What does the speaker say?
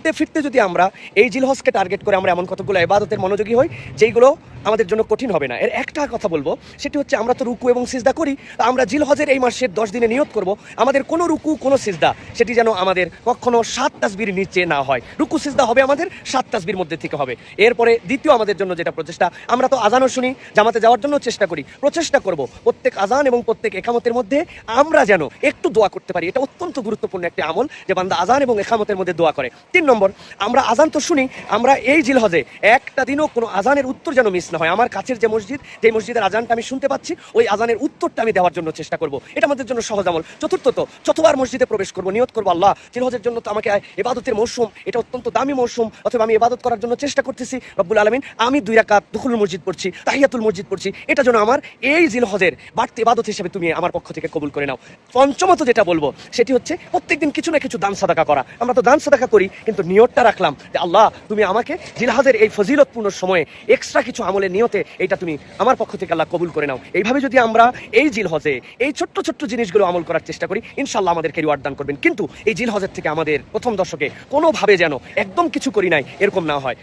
চলতে ফিরতে যদি আমরা এই জিলহজকে টার্গেট করে আমরা এমন কতগুলো ইবাদতের মনোযোগী হই যেইগুলো আমাদের জন্য কঠিন হবে না। এর একটা কথা বলবো, সেটি হচ্ছে আমরা তো রুকু এবং সিজদা করি। আমরা জিলহজের এই মাসের 10 দিনে নিয়ত করব আমাদের কোনো রুকু কোনো সিজদা সেটি যেন আমাদের কখনো 7 তাসবির নিচে না হয়। রুকু সিজদা হবে আমাদের 7 তাসবির মধ্যে থেকে হবে। এরপরে দ্বিতীয় আমাদের জন্য যেটা প্রচেষ্টা, আমরা তো আজানও শুনি, জামাতে যাওয়ার জন্য চেষ্টা করি, প্রচেষ্টা করব প্রত্যেক আজান এবং প্রত্যেক একামতের মধ্যে আমরা যেন একটু দোয়া করতে পারি। এটা অত্যন্ত গুরুত্বপূর্ণ একটি আমল যে বান্দা আজান এবং একামতের মধ্যে দোয়া করে। 3 নম্বর, আমরা আজান তো শুনি, আমরা এই জিলহজে একটা দিনও কোনো আজানের উত্তর যেন মিস না হয়। আমার কাছের যে মসজিদ, যে মসজিদের আজানটা আমি শুনতে পাচ্ছি, ওই আজানের উত্তরটা আমি দেওয়ার জন্য চেষ্টা করব। এটা আমাদের জন্য সহজ আমল। চতুর্থত, যতবার মসজিদে প্রবেশ করব নিয়ত করবো আল্লাহ জিলহজের জন্য তো আমাকে ইবাদতের মৌসুম, এটা অত্যন্ত দামি মৌসুম, অথবা আমি ইবাদত করার জন্য চেষ্টা করতেছি রব্বুল আলামিন, আমি 2 রাকাত দুখুল মসজিদ পড়ছি, তাহিয়াতুল মসজিদ পড়ছি, এটা যেন আমার এই জিলহজের বাড়তি ইবাদত হিসেবে তুমি আমার পক্ষ থেকে কবুল করে নাও। পঞ্চমত যেটা বলবো সেটি হচ্ছে প্রত্যেকদিন কিছু না কিছু দান সাদাকা করা। আমরা তো দান সাদাকা করি, কিন্তু নিয়তটা রাখলাম যে আল্লাহ তুমি আমাকে জিলহজের এই ফজিলতপূর্ণ সময়ে এক্সট্রা কিছু আমলের নিয়তে এটা তুমি আমার পক্ষ থেকে আল্লাহ কবুল করে নাও। এইভাবে যদি আমরা এই জিলহজে এই ছোট্ট ছোট্ট জিনিসগুলো আমল করার চেষ্টা করি, ইনশাআল্লাহ আমাদেরকে রিওয়ার্ড দান করবেন। কিন্তু এই জিলহজের থেকে আমাদের প্রথম দশকে কোনোভাবে যেন একদম কিছু করি নাই এরকম না হয়।